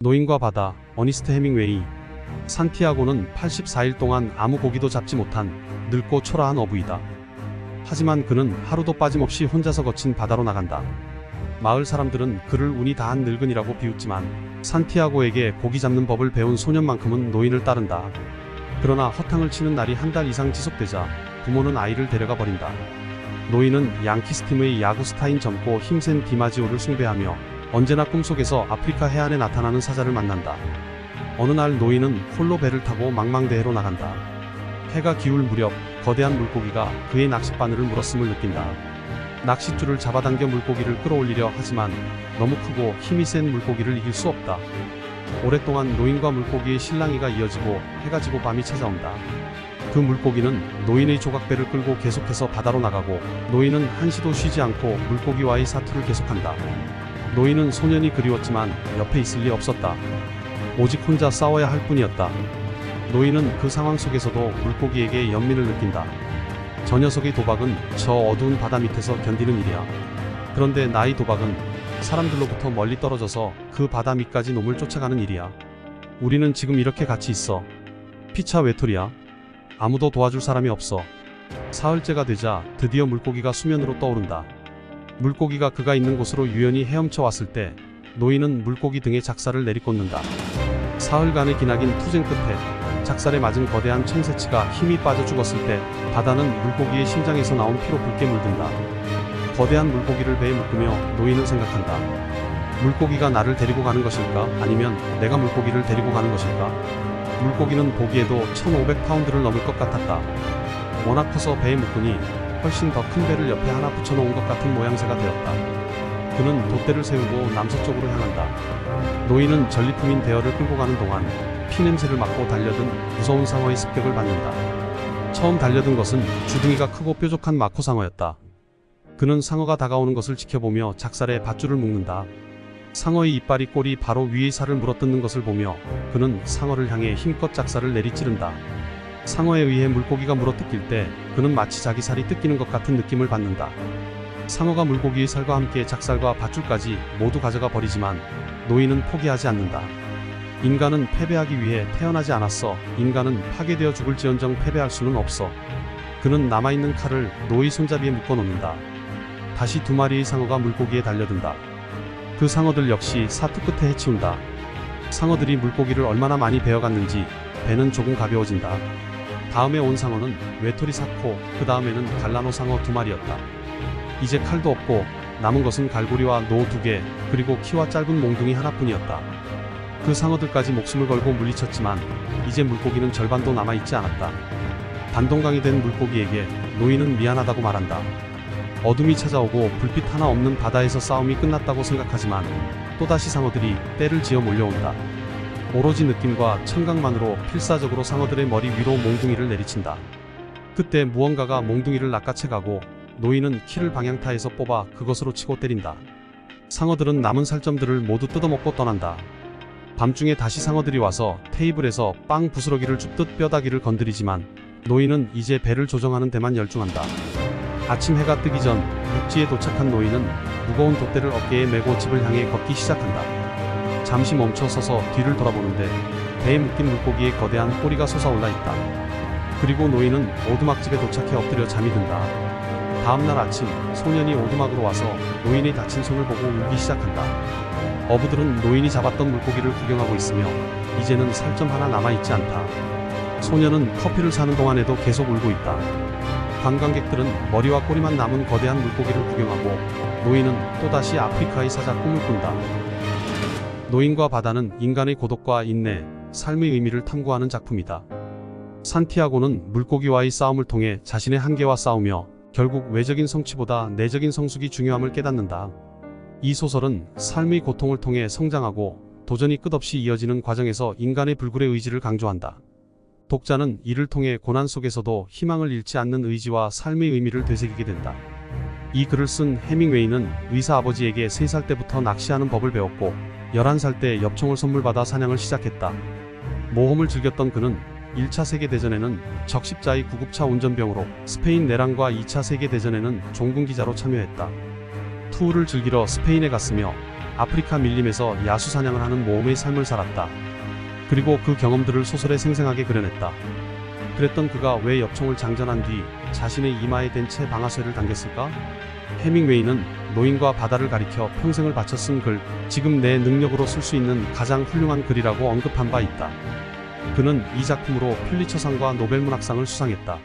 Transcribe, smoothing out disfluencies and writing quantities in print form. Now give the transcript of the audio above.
노인과 바다, 어니스트 해밍웨이. 산티아고는 84일 동안 아무 고기도 잡지 못한 늙고 초라한 어부이다. 하지만 그는 하루도 빠짐없이 혼자서 거친 바다로 나간다. 마을 사람들은 그를 운이 다한 늙은이라고 비웃지만 산티아고에게 고기 잡는 법을 배운 소년만큼은 노인을 따른다. 그러나 허탕을 치는 날이 한 달 이상 지속되자 부모는 아이를 데려가 버린다. 노인은 양키스 팀의 야구 스타인 젊고 힘센 디마지오를 숭배하며 언제나 꿈속에서 아프리카 해안에 나타나는 사자를 만난다. 어느 날 노인은 홀로 배를 타고 망망대해로 나간다. 해가 기울 무렵 거대한 물고기가 그의 낚싯바늘을 물었음을 느낀다. 낚싯줄을 잡아당겨 물고기를 끌어올리려 하지만 너무 크고 힘이 센 물고기를 이길 수 없다. 오랫동안 노인과 물고기의 실랑이가 이어지고 해가 지고 밤이 찾아온다. 그 물고기는 노인의 조각배를 끌고 계속해서 바다로 나가고 노인은 한시도 쉬지 않고 물고기와의 사투를 계속한다. 노인은 소년이 그리웠지만 옆에 있을 리 없었다. 오직 혼자 싸워야 할 뿐이었다. 노인은 그 상황 속에서도 물고기에게 연민을 느낀다. 저 녀석의 도박은 저 어두운 바다 밑에서 견디는 일이야. 그런데 나의 도박은 사람들로부터 멀리 떨어져서 그 바다 밑까지 놈을 쫓아가는 일이야. 우리는 지금 이렇게 같이 있어. 피차 외톨이야. 아무도 도와줄 사람이 없어. 사흘째가 되자 드디어 물고기가 수면으로 떠오른다. 물고기가 그가 있는 곳으로 유연히 헤엄쳐 왔을 때 노인은 물고기 등에 작살을 내리꽂는다. 사흘간의 기나긴 투쟁 끝에 작살에 맞은 거대한 청새치가 힘이 빠져 죽었을 때 바다는 물고기의 심장에서 나온 피로 붉게 물든다. 거대한 물고기를 배에 묶으며 노인은 생각한다. 물고기가 나를 데리고 가는 것일까? 아니면 내가 물고기를 데리고 가는 것일까? 물고기는 보기에도 1500파운드를 넘을 것 같았다. 워낙 커서 배에 묶으니 훨씬 더 큰 배를 옆에 하나 붙여놓은 것 같은 모양새가 되었다. 그는 돛대를 세우고 남서쪽으로 향한다. 노인은 전리품인 대여를 끌고 가는 동안 피냄새를 맡고 달려든 무서운 상어의 습격을 받는다. 처음 달려든 것은 주둥이가 크고 뾰족한 마코상어였다. 그는 상어가 다가오는 것을 지켜보며 작살에 밧줄을 묶는다. 상어의 이빨이 꼬리 바로 위의 살을 물어뜯는 것을 보며 그는 상어를 향해 힘껏 작살을 내리찌른다. 상어에 의해 물고기가 물어뜯길 때 그는 마치 자기 살이 뜯기는 것 같은 느낌을 받는다. 상어가 물고기의 살과 함께 작살과 밧줄까지 모두 가져가 버리지만 노인은 포기하지 않는다. 인간은 패배하기 위해 태어나지 않았어. 인간은 파괴되어 죽을지언정 패배할 수는 없어. 그는 남아있는 칼을 노의 손잡이에 묶어놓는다. 다시 두 마리의 상어가 물고기에 달려든다. 그 상어들 역시 사투 끝에 해치운다. 상어들이 물고기를 얼마나 많이 베어갔는지 배는 조금 가벼워진다. 다음에 온 상어는 외톨이 사코, 그 다음에는 갈라노 상어 2마리였다. 이제 칼도 없고 남은 것은 갈고리와 노 2개, 그리고 키와 짧은 몽둥이 하나뿐이었다. 그 상어들까지 목숨을 걸고 물리쳤지만 이제 물고기는 절반도 남아있지 않았다. 반동강이 된 물고기에게 노인은 미안하다고 말한다. 어둠이 찾아오고 불빛 하나 없는 바다에서 싸움이 끝났다고 생각하지만 또다시 상어들이 떼를 지어 몰려온다. 오로지 느낌과 청각만으로 필사적으로 상어들의 머리 위로 몽둥이를 내리친다. 그때 무언가가 몽둥이를 낚아채가고 노인은 키를 방향타에서 뽑아 그것으로 치고 때린다. 상어들은 남은 살점들을 모두 뜯어먹고 떠난다. 밤중에 다시 상어들이 와서 테이블에서 빵 부스러기를 줍듯 뼈다귀를 건드리지만 노인은 이제 배를 조정하는 데만 열중한다. 아침 해가 뜨기 전 육지에 도착한 노인은 무거운 돛대를 어깨에 메고 집을 향해 걷기 시작한다. 잠시 멈춰 서서 뒤를 돌아보는데 배에 묶인 물고기의 거대한 꼬리가 솟아올라 있다. 그리고 노인은 오두막집에 도착해 엎드려 잠이 든다. 다음날 아침 소년이 오두막으로 와서 노인의 다친 손을 보고 울기 시작한다. 어부들은 노인이 잡았던 물고기를 구경하고 있으며 이제는 살점 하나 남아있지 않다. 소년은 커피를 사는 동안에도 계속 울고 있다. 관광객들은 머리와 꼬리만 남은 거대한 물고기를 구경하고 노인은 또다시 아프리카의 사자 꿈을 꾼다. 노인과 바다는 인간의 고독과 인내, 삶의 의미를 탐구하는 작품이다. 산티아고는 물고기와의 싸움을 통해 자신의 한계와 싸우며 결국 외적인 성취보다 내적인 성숙이 중요함을 깨닫는다. 이 소설은 삶의 고통을 통해 성장하고 도전이 끝없이 이어지는 과정에서 인간의 불굴의 의지를 강조한다. 독자는 이를 통해 고난 속에서도 희망을 잃지 않는 의지와 삶의 의미를 되새기게 된다. 이 글을 쓴 해밍웨이는 의사 아버지에게 3살 때부터 낚시하는 법을 배웠고 11살 때 엽총을 선물받아 사냥을 시작했다. 모험을 즐겼던 그는 1차 세계대전에는 적십자의 구급차 운전병으로, 스페인 내란과 2차 세계대전에는 종군기자로 참여했다. 투우를 즐기러 스페인에 갔으며 아프리카 밀림에서 야수 사냥을 하는 모험의 삶을 살았다. 그리고 그 경험들을 소설에 생생하게 그려냈다. 그랬던 그가 왜 엽총을 장전한 뒤 자신의 이마에 댄 채 방아쇠를 당겼을까? 해밍웨이는 노인과 바다를 가리켜 평생을 바쳐 쓴 글, 지금 내 능력으로 쓸 수 있는 가장 훌륭한 글이라고 언급한 바 있다. 그는 이 작품으로 퓰리처상과 노벨문학상을 수상했다.